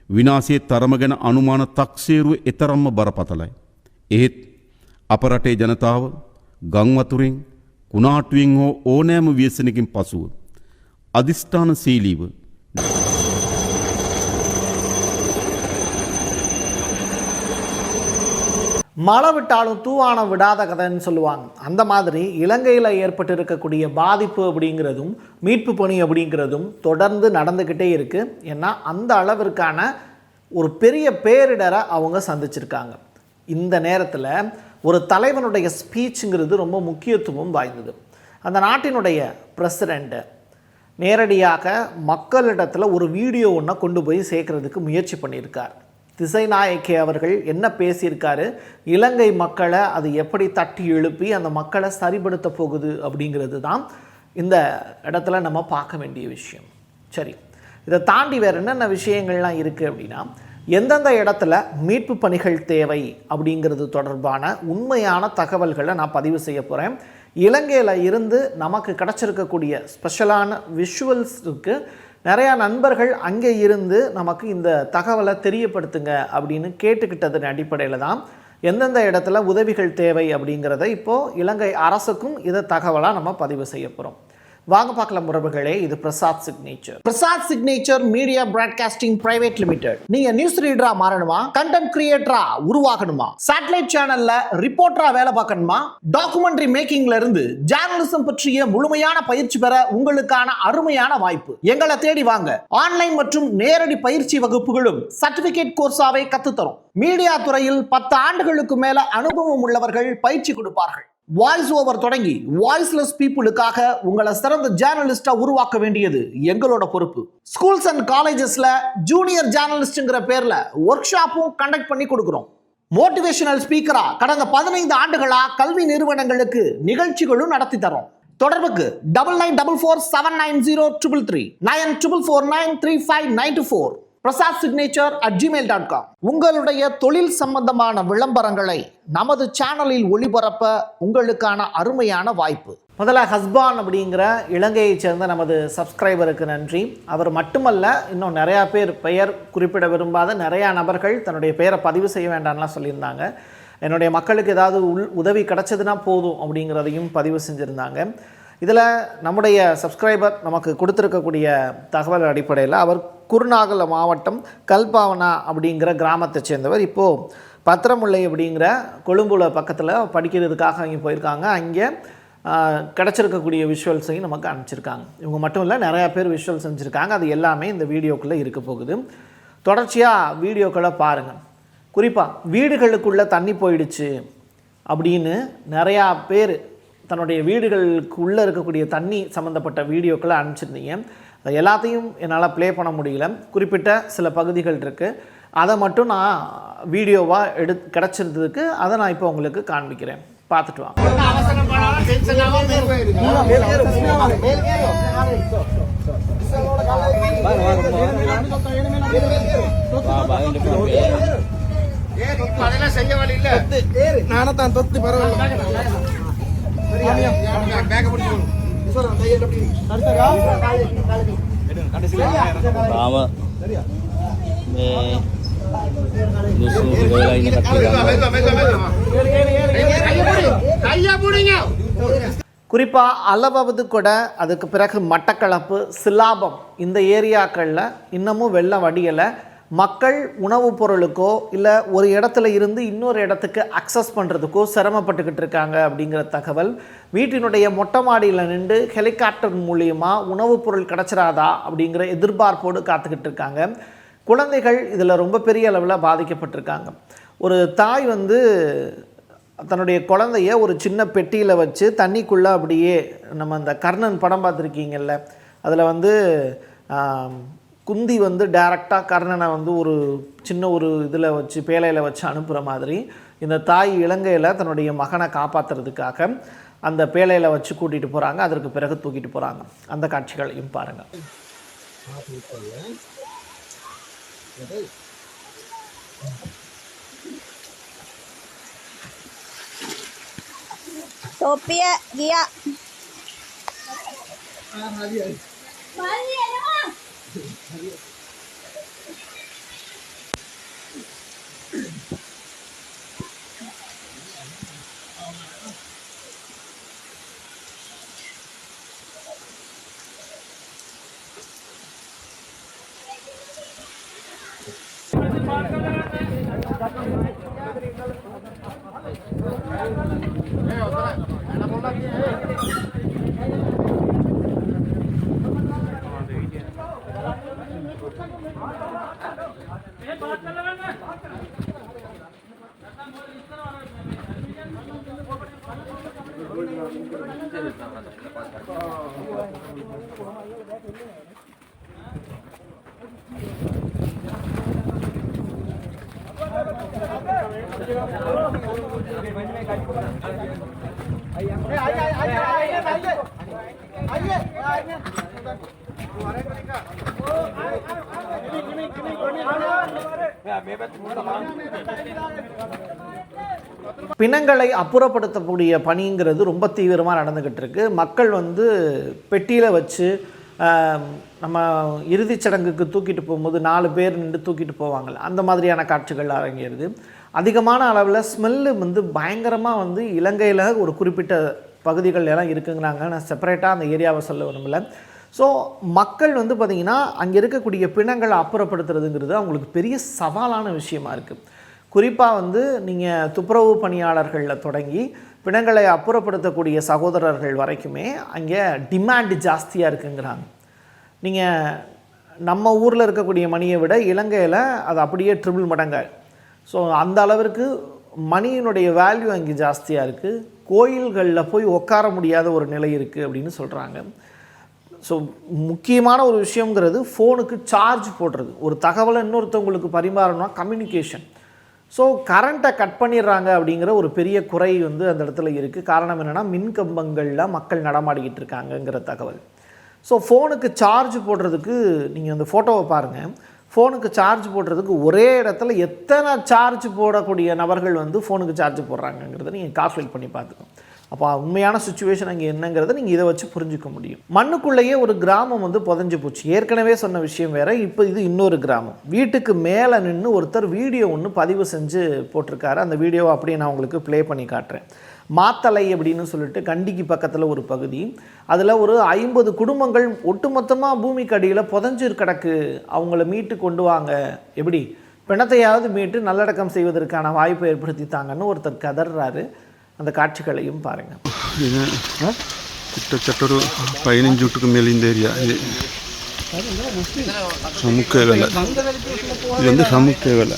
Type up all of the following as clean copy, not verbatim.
විනාශයේ තරම ගැන අනුමාන තක්සේරුව එතරම්ම බරපතලයි. එහෙත් අප රටේ ජනතාව ගම් වතුරෙන් කුණාටුවෙන් හෝ ඕනෑම ව්‍යසනකින් පසුව අදිෂ්ඨානශීලීව மழை விட்டாலும் தூவானம் விடாத கதைன்னு சொல்லுவாங்க. அந்த மாதிரி இலங்கையில் ஏற்பட்டு இருக்கக்கூடிய பாதிப்பு அப்படிங்கிறதும் மீட்பு பணி அப்படிங்கிறதும் தொடர்ந்து நடந்துக்கிட்டே இருக்குது. ஏன்னா அந்த அளவிற்கான ஒரு பெரிய பேரிடரை அவங்க சந்திச்சிருக்காங்க. இந்த நேரத்தில் ஒரு தலைவனுடைய ஸ்பீச்சுங்கிறது ரொம்ப முக்கியத்துவம் வாய்ந்தது. அந்த நாட்டினுடைய பிரசிடெண்ட்டு நேரடியாக மக்களிடத்தில் ஒரு வீடியோ ஒன்றை கொண்டு போய் சேர்க்கறதுக்கு முயற்சி பண்ணியிருக்கார். திசைநாயக்கே அவர்கள் என்ன பேசியிருக்காரு, இலங்கை மக்களை அது எப்படி தட்டி எழுப்பி அந்த மக்களை சரிபடுத்த போகுது அப்படிங்கிறது தான் இந்த இடத்துல நம்ம பார்க்க வேண்டிய விஷயம். சரி, இதை தாண்டி வேறு என்னென்ன விஷயங்கள்லாம் இருக்குது அப்படின்னா, எந்தெந்த இடத்துல மீட்பு பணிகள் தேவை அப்படிங்கிறது தொடர்பான உண்மையான தகவல்களை நான் பதிவு செய்ய போகிறேன். இலங்கையில் இருந்து நமக்கு கிடச்சிருக்கக்கூடிய ஸ்பெஷலான விஷுவல்ஸ் இருக்குது. நிறையா நண்பர்கள் அங்கே இருந்து நமக்கு இந்த தகவலை தெரியப்படுத்துங்க அப்படின்னு கேட்டுக்கிட்டதன் அடிப்படையில் தான் எந்தெந்த இடத்துல உதவிகள் தேவை அப்படிங்கிறத இப்போது இலங்கை அரசுக்கும் இதை தகவலாக நம்ம பதிவு செய்ய போகிறோம். வாங்க பார்க்கலாம் உறவுகளே. இது Prasad signature. Prasad signature media broadcasting private limited. நீங்க நியூஸ் ரீடரா மாறணுமா, கண்டென்ட் கிரியேட்டரா உருவாகணுமா, சேட்டலைட் சேனல்ல ரிப்போர்ட்டரா வேலை பார்க்கணுமா, டாக்குமெண்ட்ரி மேக்கிங்ல இருந்து ஜேர்னலிசம் பற்றிய முழுமையான பயிற்சி பெற உங்களுக்கான அருமையான வாய்ப்பு. எங்களை தேடி வாங்க. ஆன்லைன் மற்றும் நேரடி பயிற்சி வகுப்புகளும் சர்டிபிகேட் கோர்ஸாவே கத்துத்தரும். மீடியா துறையில் 10 ஆண்டுகளுக்கு மேல அனுபவம் உள்ளவர்கள் பயிற்சி கொடுப்பார்கள். வாய்ஸ் ஓவர் தொடங்கி வாய்ஸ்லெஸ் பீப்புளுக்காக உங்களை சிறந்த ஜேர்னலிஸ்டா உருவாக்க வேண்டியது எங்களோட பொறுப்பு. ஸ்கூல்ஸ் அண்ட் காலேஜஸ்ல ஜூனியர் ஜேர்னலிஸ்ட்ங்கிற பேர்ல ஒர்க் ஷாப்பும் கண்டக்ட் பண்ணி கொடுக்கிறோம். மோட்டிவேஷனல் ஸ்பீக்கரா கடந்த 15 ஆண்டுகளா கல்வி நிறுவனங்களுக்கு நிகழ்ச்சிகளும் நடத்தி தரோம். தொடர்புக்கு 9944790333 94493594 prasadsignature@gmail.com. உங்களுடைய தொழில் சம்பந்தமான விளம்பரங்களை நமது சேனலில் ஒளிபரப்ப உங்களுக்கான அருமையான வாய்ப்பு. முதல்ல ஹஸ்பான் அப்படிங்கிற இலங்கையைச் சேர்ந்த நமது சப்ஸ்கிரைபருக்கு நன்றி. அவர் மட்டுமல்ல, இன்னும் நிறையா பேர் பெயர் குறிப்பிட விரும்பாத நிறையா நபர்கள் தன்னுடைய பெயரை பதிவு செய்ய வேண்டாம்லாம் சொல்லியிருந்தாங்க. என்னுடைய மக்களுக்கு ஏதாவது உதவி கிடச்சதுன்னா போதும் அப்படிங்கிறதையும் பதிவு செஞ்சுருந்தாங்க. இதில் நம்முடைய சப்ஸ்கிரைபர் நமக்கு கொடுத்துருக்கக்கூடிய தகவல் அடிப்படையில் அவர் குருநாகல் மாவட்டம் கல்பாவனா அப்படிங்கிற கிராமத்தை சேர்ந்தவர். இப்போது பத்திரமுல்லை அப்படிங்கிற கொழும்புல பக்கத்தில் படிக்கிறதுக்காக அங்கே போயிருக்காங்க. அங்கே கிடச்சிருக்கக்கூடிய விஷுவல்ஸையும் நமக்கு அனுப்பிச்சிருக்காங்க. இவங்க மட்டும் இல்லை, நிறையா பேர் விஷுவல்ஸ் அனுப்பிச்சிருக்காங்க. அது எல்லாமே இந்த வீடியோக்குள்ளே இருக்க போகுது. தொடர்ச்சியாக வீடியோக்களை பாருங்கள். குறிப்பாக வீடுகளுக்குள்ளே தண்ணி போயிடுச்சு அப்படின்னு நிறையா பேர் தன்னுடைய வீடுகளுக்கு உள்ளே இருக்கக்கூடிய தண்ணி சம்மந்தப்பட்ட வீடியோக்களை அனுப்பிச்சிருந்தீங்க. அது எல்லாத்தையும் என்னால் ப்ளே பண்ண முடியல. குறிப்பிட்ட சில பகுதிகள் இருக்குது. அதை மட்டும் நான் வீடியோவாக கிடச்சிருந்ததுக்கு அதை நான் இப்போ உங்களுக்கு காண்பிக்கிறேன். பார்த்துட்டு வாங்க. நானத்தான் தொத்து பரவாயில்ல. குறிப்பாக அளவது கூட, அதுக்கு பிறகு மட்டக்களப்பு, சிலாபம் இந்த ஏரியாக்களில் இன்னமும் வெள்ளம் வடியலை. மக்கள் உணவுப் பொருளுக்கோ இல்லை ஒரு இடத்துல இருந்து இன்னொரு இடத்துக்கு அக்சஸ் பண்ணுறதுக்கோ சிரமப்பட்டுக்கிட்டு இருக்காங்க அப்படிங்கிற தகவல். வீட்டினுடைய மொட்டை மாடியில் நின்று ஹெலிகாப்டர் மூலியமாக உணவுப் பொருள் கிடச்சிராதா அப்படிங்கிற எதிர்பார்ப்போடு காத்துக்கிட்டு இருக்காங்க. குழந்தைகள் இதில் ரொம்ப பெரிய அளவில் பாதிக்கப்பட்டிருக்காங்க. ஒரு தாய் தன்னுடைய குழந்தைய ஒரு சின்ன பெட்டியில் வச்சு தண்ணிக்குள்ளே அப்படியே, நம்ம அந்த கர்ணன் படம் பார்த்துருக்கீங்கல்ல, அதில் குந்தி டைரெக்டாக கர்ணனை ஒரு சின்ன ஒரு இதில் வச்சு பேலையில் வச்சு அனுப்புகிற மாதிரி இந்த தாய் இலங்கையில் தன்னுடைய மகனை காப்பாற்றுறதுக்காக அந்த பேலையில் வச்சு கூட்டிகிட்டு போகிறாங்க. அதற்கு பிறகு தூக்கிட்டு போகிறாங்க. அந்த காட்சிகளையும் பாருங்கள். Topia dia. பிணங்களை அப்புறப்படுத்தக்கூடிய பணிங்கிறது ரொம்ப தீவிரமாக நடந்துக்கிட்டு இருக்கு. மக்கள் வந்து பெட்டியில் வச்சு நம்ம இறுதிச் சடங்குக்கு தூக்கிட்டு போகும்போது 4 பேர் நின்று தூக்கிட்டு போவாங்கள்ல, அந்த மாதிரியான காட்சிகள் அரங்கேறுது. அதிகமான அளவில் ஸ்மெல்லு வந்து பயங்கரமாக வந்து இலங்கையில் ஒரு குறிப்பிட்ட பகுதிகள் எல்லாம் இருக்குங்கிறாங்க. நான் செப்பரேட்டாக அந்த ஏரியாவை சொல்ல விரும்பல. ஸோ மக்கள் வந்து பார்த்திங்கன்னா அங்கே இருக்கக்கூடிய பிணங்களை அப்புறப்படுத்துறதுங்கிறது அவங்களுக்கு பெரிய சவாலான விஷயமா இருக்குது. குறிப்பாக வந்து நீங்கள் துப்புரவு பணியாளர்களில் தொடங்கி பிணங்களை அப்புறப்படுத்தக்கூடிய சகோதரர்கள் வரைக்குமே அங்கே டிமாண்ட் ஜாஸ்தியாக இருக்குங்கிறாங்க. நீங்கள் நம்ம ஊரில் இருக்கக்கூடிய மணியை விட இலங்கையில் அது அப்படியே ட்ரிபிள் மடங்கு. ஸோ அந்த அளவிற்கு மணியினுடைய வேல்யூ அங்கே ஜாஸ்தியாக இருக்குது. கோயில்களில் போய் உட்கார முடியாத ஒரு நிலை இருக்குது அப்படின்னு சொல்கிறாங்க. ஸோ முக்கியமான ஒரு விஷயங்கிறது ஃபோனுக்கு சார்ஜ் போடுறது. ஒரு தகவலை இன்னொருத்தவங்களுக்கு பரிமாறணும்னா கம்யூனிகேஷன். ஸோ கரண்ட்டை கட் பண்ணிடுறாங்க அப்படிங்கிற ஒரு பெரிய குறை வந்து அந்த இடத்துல இருக்குது. காரணம் என்னென்னா மின்கம்பங்களில் மக்கள் நடமாடிக்கிட்டு இருக்காங்கங்கிற தகவல். ஸோ ஃபோனுக்கு சார்ஜ் போடுறதுக்கு நீங்கள் அந்த ஃபோட்டோவை பாருங்கள். ஃபோனுக்கு சார்ஜ் போடுறதுக்கு ஒரே இடத்துல எத்தனை சார்ஜ் போடக்கூடிய நபர்கள் வந்து ஃபோனுக்கு சார்ஜ் போடுறாங்கங்கிறத நீங்கள் கால்குலேட் பண்ணி பார்த்துக்கோங்க. அப்போ உண்மையான சுச்சுவேஷன் அங்கே என்னங்கிறத நீங்கள் இதை வச்சு புரிஞ்சிக்க முடியும். மண்ணுக்குள்ளேயே ஒரு கிராமம் வந்து புதஞ்சு போச்சு. ஏற்கனவே சொன்ன விஷயம் வேறு, இப்போ இது இன்னொரு கிராமம். வீட்டுக்கு மேலே நின்று ஒருத்தர் வீடியோ ஒன்று பதிவு செஞ்சு போட்டிருக்காரு. அந்த வீடியோவை அப்படியே நான் உங்களுக்கு ப்ளே பண்ணி காட்டுறேன். மாத்தலை அப்படின்னு சொல்லிட்டு கண்டிக்கு பக்கத்தில் ஒரு பகுதி, அதில் ஒரு 50 குடும்பங்கள் ஒட்டுமொத்தமாக பூமிக்கு அடியில் புதஞ்சு கிடக்கு. அவங்கள மீட்டு கொண்டு வாங்க, எப்படி பிணத்தையாவது மீட்டு நல்லடக்கம் செய்வதற்கான வாய்ப்பை ஏற்படுத்தித்தாங்கன்னு ஒருத்தர் கதறாரு. அந்த காட்சிகளையும் பாருங்கள். இது கிட்டத்தட்ட ஒரு 15 வீட்டுக்கு மேலே இந்த ஏரியா. இது சமுக்க வேலை, இது வந்து சமுக்க வேலை.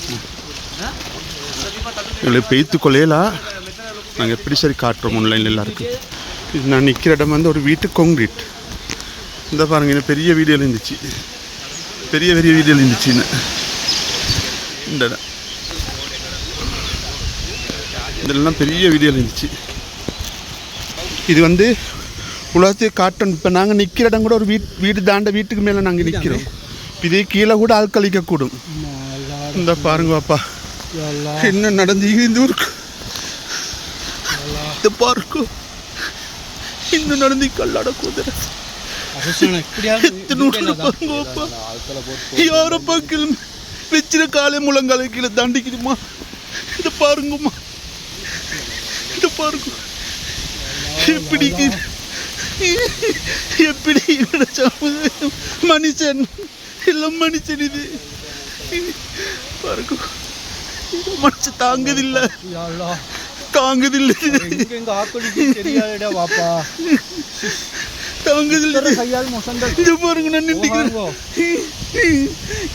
இதில் பெய்த்து கொள்ளையலாம் நாங்கள் எப்படி சரி காட்டுறோம் ஆன்லைனில் எல்லாருக்கும். இது நான் நிற்கிற இடம் வந்து ஒரு வீட்டு கான்கிரீட். இந்த பாருங்கள், இன்னும் பெரிய வீடியோவில் இருந்துச்சு, பெரிய பெரிய வீடியோவில் இருந்துச்சுன்னு இந்த இடம். இதெல்லாம் பெரிய வீடியோவில் இருந்துச்சு. இது வந்து உலகத்தையே காட்டணும். இப்போ நாங்கள் நிற்கிற இடம் கூட ஒரு வீடு தாண்ட வீட்டுக்கு மேலே நாங்கள் நிற்கிறோம். இதே கீழே கூட ஆட்கள் அழிக்கக்கூடும். இந்த பாருங்க பாப்பா என்ன நடந்து இந்த ஊருக்கு. இந்த பாருங்க இன்னும் நடந்து கல்லாட குதிரை யார பக்கல் வச்சிட காலை முழங்காலை கீழே தாண்டிக்குதுமா. இதை பாருங்கம்மா, இதை பாருங்க எப்படி எப்படி மனுஷன் எல்லாம் மனுஷன். இது பாருங்க மனுஷன் தாங்குதில்லை தாங்குதில்லை தாங்குதில்லை. இது பாருங்க நான் நின்றுக்கிறேன்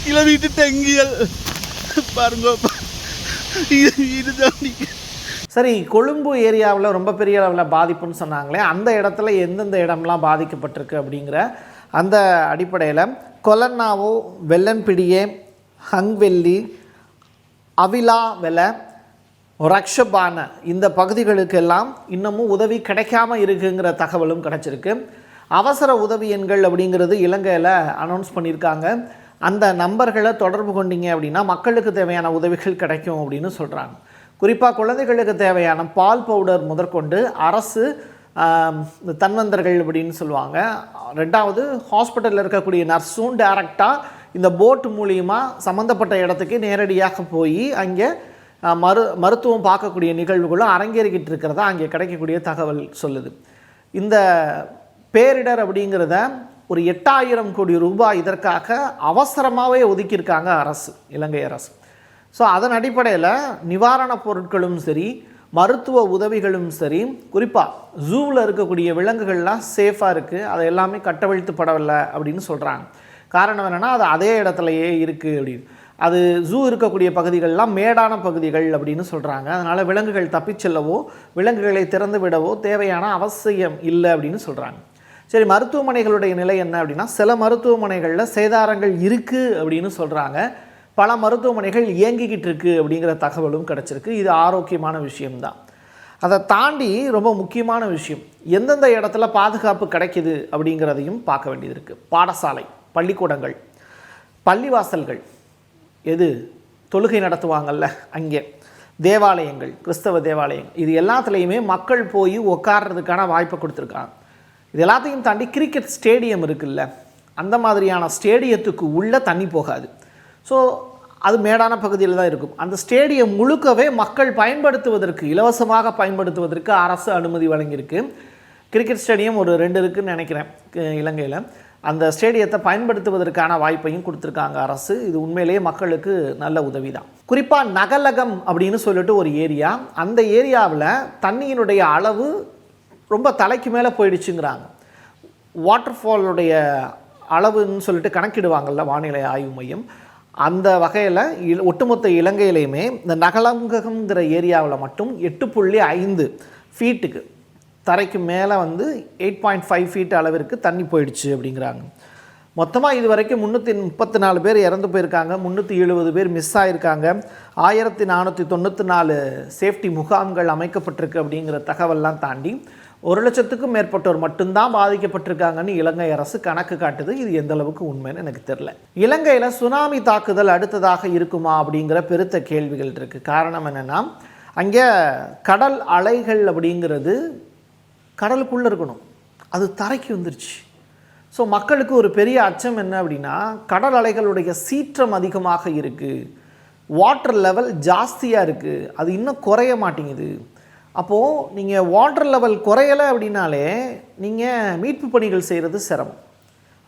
கீழே வீட்டு தங்கியல் பாருங்க இது தாண்டி. சரி, கொழும்பு ஏரியாவில் ரொம்ப பெரிய அளவில் பாதிப்புன்னு சொன்னாங்களே, அந்த இடத்துல எந்தெந்த இடம்லாம் பாதிக்கப்பட்டிருக்கு அப்படிங்கிற அந்த அடிப்படையில் கொலன்னாவோ, வெள்ளன்பிடியே, ஹங்வெல்லி, அவிலா வெலை, ரக்ஷபான இந்த பகுதிகளுக்கெல்லாம் இன்னமும் உதவி கிடைக்காம இருக்குங்கிற தகவலும் கிடச்சிருக்கு. அவசர உதவி எண்கள் அப்படிங்கிறது இலங்கையில் அனௌன்ஸ் பண்ணியிருக்காங்க. அந்த நம்பர்களை தொடர்பு கொண்டீங்க அப்படின்னா மக்களுக்கு தேவையான உதவிகள் கிடைக்கும் அப்படின்னு சொல்கிறாங்க. குறிப்பாக குழந்தைகளுக்கு தேவையான பால் பவுடர் முதற்கொண்டு அரசு தன்வந்தர்கள் அப்படின்னு சொல்லுவாங்க. ரெண்டாவது ஹாஸ்பிட்டலில் இருக்கக்கூடிய நர்ஸும் டைரெக்டாக இந்த போட்டு மூலியமாக சம்மந்தப்பட்ட இடத்துக்கு நேரடியாக போய் அங்கே மருத்துவம் பார்க்கக்கூடிய நிகழ்வுகளும் அரங்கேறிக்கிட்டு இருக்கிறதா அங்கே கிடைக்கக்கூடிய தகவல் சொல்லுது. இந்த பேரிடர் அப்படிங்கிறத ஒரு 8000 கோடி ரூபாய் இதற்காக அவசரமாகவே ஒதுக்கியிருக்காங்க அரசு, இலங்கை அரசு. ஸோ அதன் அடிப்படையில் நிவாரணப் பொருட்களும் சரி, மருத்துவ உதவிகளும் சரி, குறிப்பாக ஜூவில் இருக்கக்கூடிய விலங்குகள்லாம் சேஃபாக இருக்குது, அதை எல்லாமே கட்டவிழ்த்துப்படவில்லை அப்படின்னு சொல்கிறாங்க. காரணம் என்னென்னா அது அதே இடத்துலையே இருக்குது அப்படின்னு. அது ஜூ இருக்கக்கூடிய பகுதிகளெலாம் மேடான பகுதிகள் அப்படின்னு சொல்கிறாங்க. அதனால் விலங்குகள் தப்பிச்செல்லவோ விலங்குகளை திறந்து விடவோ தேவையான அவசியம் இல்லை அப்படின்னு சொல்கிறாங்க. சரி, மருத்துவமனைகளுடைய நிலை என்ன அப்படின்னா, சில மருத்துவமனைகளில் சேதாரங்கள் இருக்குது அப்படின்னு சொல்கிறாங்க. பல மருத்துவமனைகள் இயங்கிக்கிட்டு இருக்குது அப்படிங்கிற தகவலும் கிடச்சிருக்கு. இது ஆரோக்கியமான விஷயம்தான். அதை தாண்டி ரொம்ப முக்கியமான விஷயம், எந்தெந்த இடத்துல பாதுகாப்பு கிடைக்கிது அப்படிங்கிறதையும் பார்க்க வேண்டியது இருக்குது. பாடசாலை, பள்ளிக்கூடங்கள், பள்ளிவாசல்கள், எது தொழுகை நடத்துவாங்கள்ல அங்கே, தேவாலயங்கள், கிறிஸ்தவ தேவாலயங்கள், இது எல்லாத்துலேயுமே மக்கள் போய் உட்கார்றதுக்கான வாய்ப்பை கொடுத்துருக்காங்க. இது எல்லாத்தையும் தாண்டி கிரிக்கெட் ஸ்டேடியம் இருக்குல்ல, அந்த மாதிரியான ஸ்டேடியத்துக்கு உள்ளே தண்ணி போகாது. ஸோ அது மேடான பகுதியில் தான் இருக்கும். அந்த ஸ்டேடியம் முழுக்கவே மக்கள் பயன்படுத்துவதற்கு, இலவசமாக பயன்படுத்துவதற்கு அரசு அனுமதி வழங்கியிருக்கு. கிரிக்கெட் ஸ்டேடியம் ஒரு 2 இருக்குதுன்னு நினைக்கிறேன் இலங்கையில். அந்த ஸ்டேடியத்தை பயன்படுத்துவதற்கான வாய்ப்பையும் கொடுத்துருக்காங்க அரசு. இது உண்மையிலேயே மக்களுக்கு நல்ல உதவி தான். குறிப்பாக நகலகம் அப்படின்னு சொல்லிட்டு ஒரு ஏரியா, அந்த ஏரியாவில் தண்ணியினுடைய அளவு ரொம்ப தலைக்கு மேலே போயிடுச்சுங்கிறாங்க. வாட்டர் ஃபாலுடைய அளவுன்னு சொல்லிட்டு கணக்கிடுவாங்கள்ல வானிலை ஆய்வு மையம், அந்த வகையில் ஒட்டுமொத்த இலங்கையிலையுமே இந்த நகலங்கம்ங்கிற ஏரியாவில் மட்டும் 8.5 ஃபீட்டுக்கு, தரைக்கு மேலே 8.5 ஃபீட் அளவிற்கு தண்ணி போயிடுச்சு அப்படிங்கிறாங்க. மொத்தமாக இது வரைக்கும் 334 பேர் இறந்து போயிருக்காங்க, 370 பேர் மிஸ் ஆகியிருக்காங்க, 1494 சேஃப்டி முகாம்கள் அமைக்கப்பட்டிருக்கு அப்படிங்கிற தகவல்லாம் தாண்டி 1,00,000க்கும் மேற்பட்டோர் மட்டும்தான் பாதிக்கப்பட்டிருக்காங்கன்னு இலங்கை அரசு கணக்கு காட்டுது. இது எந்த அளவுக்கு உண்மைன்னு எனக்கு தெரியல. இலங்கையில் சுனாமி தாக்குதல் அடுத்ததாக இருக்குமா அப்படிங்கிற பெருத்த கேள்விகள் இருக்குது. காரணம் என்னென்னா, அங்கே கடல் அலைகள் அப்படிங்கிறது கடலுக்குள்ளே இருக்கணும், அது தரைக்கு வந்துருச்சு. ஸோ மக்களுக்கு ஒரு பெரிய அச்சம் என்ன அப்படின்னா, கடல் அலைகளுடைய சீற்றம் அதிகமாக இருக்குது, வாட்டர் லெவல் ஜாஸ்தியாக இருக்குது, அது இன்னும் குறைய மாட்டேங்குது. அப்போது நீங்கள் வாட்டர் லெவல் குறையலை அப்படின்னாலே நீங்கள் மீட்பு பணிகள் செய்கிறது சிரமம்.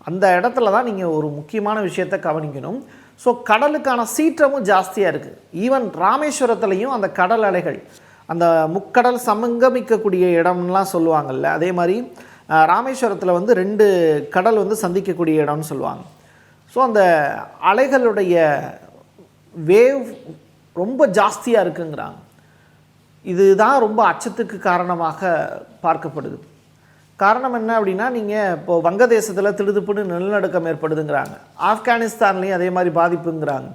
அந்த இடத்துல தான் நீங்கள் ஒரு முக்கியமான விஷயத்தை கவனிக்கணும். ஸோ கடலுக்கான சீற்றமும் ஜாஸ்தியாக இருக்குது. ஈவன் ராமேஸ்வரத்துலேயும் அந்த கடல் அலைகள், அந்த முக்கடல் சங்கமிக்கக்கூடிய இடம்லாம் சொல்லுவாங்கள்ல, அதே மாதிரி ராமேஸ்வரத்தில் 2 கடல் சந்திக்கக்கூடிய இடம்னு சொல்லுவாங்க. ஸோ அந்த அலைகளுடைய வேவ் ரொம்ப ஜாஸ்தியாக இருக்குங்கிறாங்க. இதுதான் ரொம்ப அச்சத்துக்கு காரணமாக பார்க்கப்படுது. காரணம் என்ன அப்படின்னா, நீங்கள் இப்போது வங்கதேசத்தில் திடுதுப்புன்னு நிலநடுக்கம் ஏற்படுதுங்கிறாங்க, ஆப்கானிஸ்தான்லேயும் அதே மாதிரி பாதிப்புங்கிறாங்க.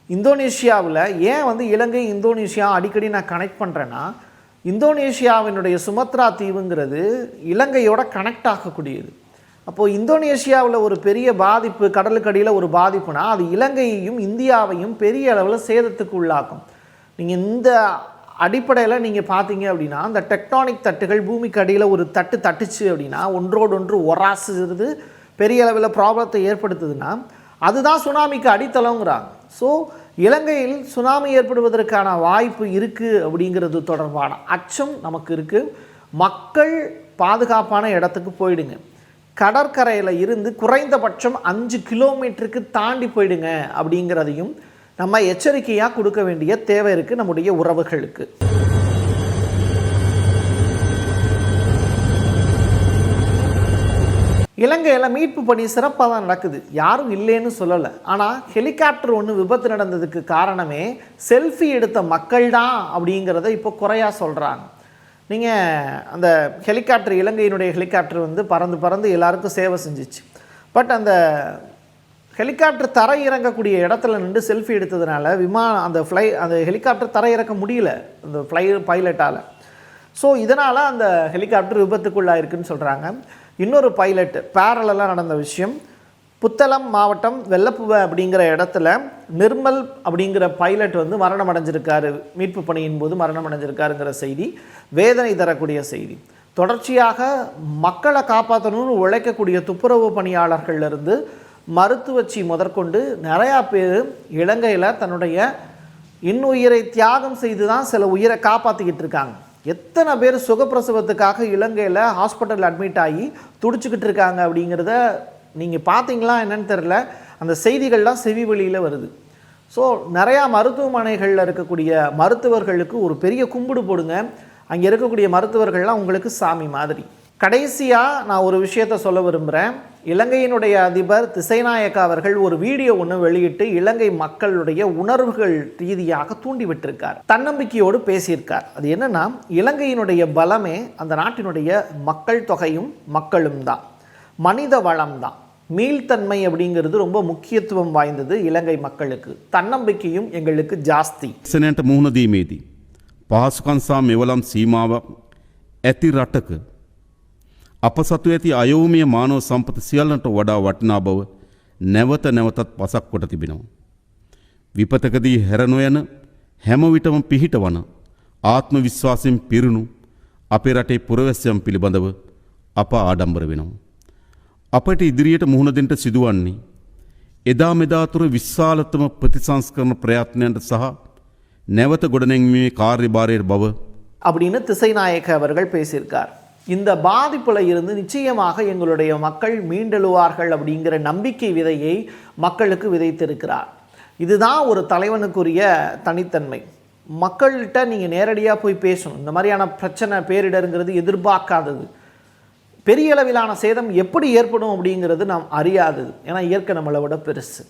இந்தோனேஷியாவில் ஏன் இலங்கை இந்தோனேஷியா அடிக்கடி நான் கனெக்ட் பண்ணுறேன்னா, இந்தோனேஷியாவினுடைய சுமத்ரா தீவுங்கிறது இலங்கையோட கனெக்ட் ஆகக்கூடியது. அப்போது இந்தோனேஷியாவில் ஒரு பெரிய பாதிப்பு, கடலுக்கடியில் ஒரு பாதிப்புனா அது இலங்கையையும் இந்தியாவையும் பெரிய அளவில் சேதத்துக்கு உள்ளாக்கும். நீங்கள் இந்த அடிப்படையில் நீங்கள் பார்த்தீங்க அப்படின்னா, அந்த டெக்டானிக் தட்டுகள் பூமிக்கு அடியில் ஒரு தட்டு தட்டுச்சு அப்படின்னா ஒன்றோடொன்று ஒராசுறது, பெரிய அளவில் ப்ராப்ளத்தை ஏற்படுத்துதுன்னா அதுதான் சுனாமிக்கு அடித்தளங்கிறாங்க. ஸோ இலங்கையில் சுனாமி ஏற்படுவதற்கான வாய்ப்பு இருக்குது அப்படிங்கிறது தொடர்பான அச்சம் நமக்கு இருக்குது. மக்கள் பாதுகாப்பான இடத்துக்கு போயிடுங்க, கடற்கரையில் இருந்து குறைந்தபட்சம் 5 கிலோமீட்டருக்கு தாண்டி போயிடுங்க அப்படிங்கிறதையும் நம்ம எச்சரிக்கையாக கொடுக்க வேண்டிய தேவை இருக்குது நம்முடைய உறவுகளுக்கு. இலங்கையில் மீட்பு பணி சிறப்பாக தான் நடக்குது, யாரும் இல்லைன்னு சொல்லலை. ஆனால் ஹெலிகாப்டர் ஒன்று விபத்து நடந்ததுக்கு காரணமே செல்ஃபி எடுத்த மக்கள் தான் அப்படிங்கிறத இப்போ குறையாக சொல்கிறாங்க. நீங்கள் அந்த ஹெலிகாப்டர், இலங்கையினுடைய ஹெலிகாப்டர் பறந்து பறந்து எல்லாருக்கும் சேவை செஞ்சிச்சு. பட் அந்த ஹெலிகாப்டர் தரை இறங்கக்கூடிய இடத்துல நின்று செல்ஃபி எடுத்ததுனால அந்த ஹெலிகாப்டர் தரை இறக்க முடியல அந்த பைலட்டால். ஸோ இதனால் அந்த ஹெலிகாப்டர் விபத்துக்குள்ளாயிருக்குன்னு சொல்கிறாங்க. இன்னொரு பைலட் பேரலாக நடந்த விஷயம், புத்தளம் மாவட்டம் வெள்ளப்புவ அப்படிங்கிற இடத்துல நிர்மல் அப்படிங்கிற பைலட் மரணம் அடைஞ்சிருக்காரு, மீட்பு பணியின் போது மரணம் அடைஞ்சிருக்காருங்கிற செய்தி வேதனை தரக்கூடிய செய்தி. தொடர்ச்சியாக மக்களை காப்பாற்றணும்னு உழைக்கக்கூடிய துப்புரவு பணியாளர்கள்லேருந்து மருத்துவச்சி முதற்கொண்டு நிறையா பேர் இலங்கையில் தன்னுடைய இன்னுயிரை தியாகம் செய்து தான் சில உயிரை காப்பாற்றிக்கிட்டு இருக்காங்க. எத்தனை பேர் சுகப்பிரசவத்துக்காக இலங்கையில் ஹாஸ்பிட்டல் அட்மிட் ஆகி துடிச்சிக்கிட்டு இருக்காங்க அப்படிங்கிறத நீங்கள் பார்த்தீங்களா என்னன்னு தெரில, அந்த செய்திகள்லாம் செவி வழியில் வருது. ஸோ நிறையா மருத்துவமனைகளில் இருக்கக்கூடிய மருத்துவர்களுக்கு ஒரு பெரிய கும்பிடு போடுங்க. அங்கே இருக்கக்கூடிய மருத்துவர்கள்லாம் உங்களுக்கு சாமி மாதிரி. கடைசியாக நான் ஒரு விஷயத்தை சொல்ல விரும்புகிறேன். இலங்கையினுடைய அதிபர் திசைநாயக்கா அவர்கள் ஒரு வீடியோ ஒன்று வெளியிட்டு இலங்கை மக்களுடைய உணர்வுகள் ரீதியாக தூண்டி விட்டிருக்கார். தன்னம்பிக்கையோடு பேசியிருக்கார். அது என்னன்னா, இலங்கையினுடைய பலமே அந்த நாட்டினுடைய மக்கள் தொகையும் மக்களும் தான், மனித வளம் தான். மீள்தன்மை அப்படிங்கிறது ரொம்ப முக்கியத்துவம் வாய்ந்தது இலங்கை மக்களுக்கு. தன்னம்பிக்கையும் எங்களுக்கு ஜாஸ்தி. සනයට මුහුණ දීමේදී පහසුකන්සා මෙවලම් සීමාවක් ඇති රටක අප සතු ඇති අයෝමය මානව සම්පත සියල්ලට වඩා වටිනා බව නැවත නැවතත් පසක් කොට තිබෙනවා. විපතකදී හැර නොයන හැම විටම පිහිටවන ආත්ම විශ්වාසයෙන් පිරුණු අපේ රටේ පුරවැසියන් පිළිබඳව අප ආඩම්බර වෙනවා. අපට ඉදිරියට මුහුණ දෙන්න සිදුවන්නේ එදා මෙදා තුර විශාලතම ප්‍රතිසංස්කරණ ප්‍රයත්නයන්ට සහ නැවත ගොඩනැංවීමේ කාර්යභාරයේ බව அப்படின்னு திசைநாயக்க அவர்கள் பேசியிருக்கார். இந்த பாதிப்புல இருந்து நிச்சயமாக எங்களுடைய மக்கள் மீண்டெழுவார்கள் அப்படிங்கிற நம்பிக்கை விதையை மக்களுக்கு விதைத்திருக்கிறார். இதுதான் ஒரு தலைவனுக்குரிய தனித்தன்மை. மக்கள்கிட்ட நீங்கள் நேரடியாக போய் பேசணும். இந்த மாதிரியான பிரச்சனை பேரிடருங்கிறது எதிர்பார்க்காதது. பெரிய அளவிலான சேதம் எப்படி ஏற்படும் அப்படிங்கிறது நாம் அறியாதது. ஏன்னா இயற்கை நம்மளை விட பெருசு.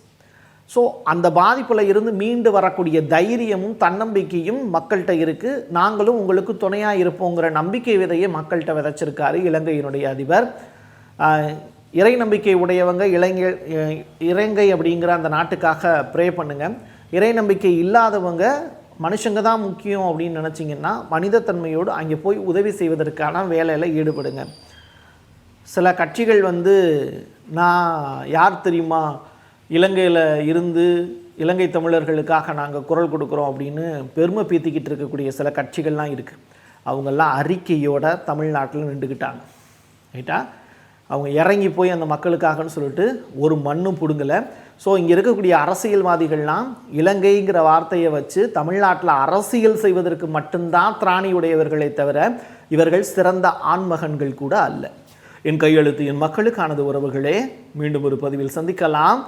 ஸோ அந்த பாதிப்பில் இருந்து மீண்டு வரக்கூடிய தைரியமும் தன்னம்பிக்கையும் மக்கள்கிட்ட இருக்குது. நாங்களும் உங்களுக்கு துணையாக இருப்போங்கிற நம்பிக்கை விதையை மக்கள்கிட்ட விதைச்சிருக்காரு இலங்கையினுடைய அதிபர். இறை நம்பிக்கை உடையவங்க இலங்கை அப்படிங்கிற அந்த நாட்டுக்காக ப்ரே பண்ணுங்கள். இறை நம்பிக்கை இல்லாதவங்க மனுஷங்க தான் முக்கியம் அப்படின்னு நினச்சிங்கன்னா மனிதத்தன்மையோடு அங்கே போய் உதவி செய்வதற்கான வேலையில் ஈடுபடுங்க. சில கட்சிகள் நான் யார் தெரியுமா, இலங்கையில் இருந்து இலங்கை தமிழர்களுக்காக நாங்கள் குரல் கொடுக்குறோம் அப்படின்னு பெருமை பீத்திக்கிட்டு இருக்கக்கூடிய சில கட்சிகள்லாம் இருக்குது. அவங்கெல்லாம் அறிக்கையோட தமிழ்நாட்டில் நின்றுக்கிட்டாங்க. ரைட்டா? அவங்க இறங்கி போய் அந்த மக்களுக்காகன்னு சொல்லிட்டு ஒரு மண்ணும் பிடுங்கலை. ஸோ இங்கே இருக்கக்கூடிய அரசியல்வாதிகள்லாம் இலங்கைங்கிற வார்த்தையை வச்சு தமிழ்நாட்டில் அரசியல் செய்வதற்கு மட்டும்தான் திராணி உடையவர்களை தவிர இவர்கள் சிறந்த ஆண்மகன்கள் கூட அல்ல. என் கையெழுத்து என் மக்களுக்கானது உறவுகளே. மீண்டும் ஒரு பதிவில் சந்திக்கலாம்.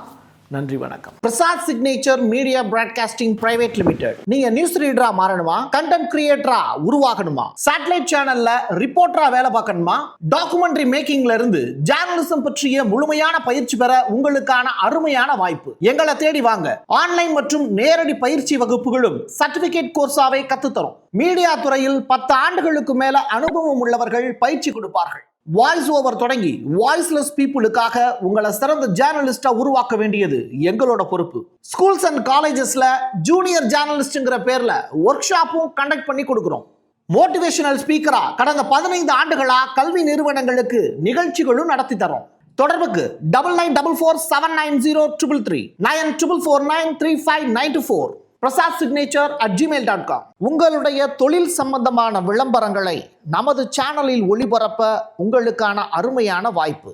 நன்றி, வணக்கம். Prasad signature media broadcasting private limited. நீங்க நியூஸ் ரீடரா மாறணுமா, கண்டென்ட் கிரியேட்டரா உருவாகணுமா, சேட்டலைட் சேனல்ல ரிப்போர்ட்டரா வேலை பார்க்கணுமா, டாக்குமெண்ட்ரி மேக்கிங்ல இருந்து ஜேர்னலிசம் பற்றிய முழுமையான பயிற்சி பெற உங்களுக்கான அருமையான வாய்ப்பு. எங்களை தேடி வாங்க. ஆன்லைன் மற்றும் நேரடி பயிற்சி வகுப்புகளும் சர்டிபிகேட் கோர்ஸாவே கத்துத்தரும். மீடியா துறையில் 10 ஆண்டுகளுக்கு மேல அனுபவம் உள்ளவர்கள் பயிற்சி கொடுப்பார்கள். வாய்ஸ் ஓவர் தொடங்கி வாய்ஸ்லெஸ் பீப்புளுக்காக உங்களை சிறந்த ஜேர்னலிஸ்டா உருவாக்க வேண்டியது எங்களோட பொறுப்பு. ஸ்கூல்ஸ் அண்ட் காலேஜஸ்ல ஜூனியர் ஜேர்னலிஸ்ட்ங்கிற பேர்ல ஒர்க் ஷாப்பும் கண்டக்ட் பண்ணி கொடுக்கிறோம். மோட்டிவேஷனல் ஸ்பீக்கரா கடந்த 15 ஆண்டுகளா கல்வி நிறுவனங்களுக்கு நிகழ்ச்சிகளும் நடத்தி தரோம். தொடர்புக்கு 9944790333 94493594 prasadsignature@gmail.com. உங்களுடைய தொழில் சம்பந்தமான விளம்பரங்களை நமது சேனலில் ஒளிபரப்ப உங்களுக்கான அருமையான வாய்ப்பு.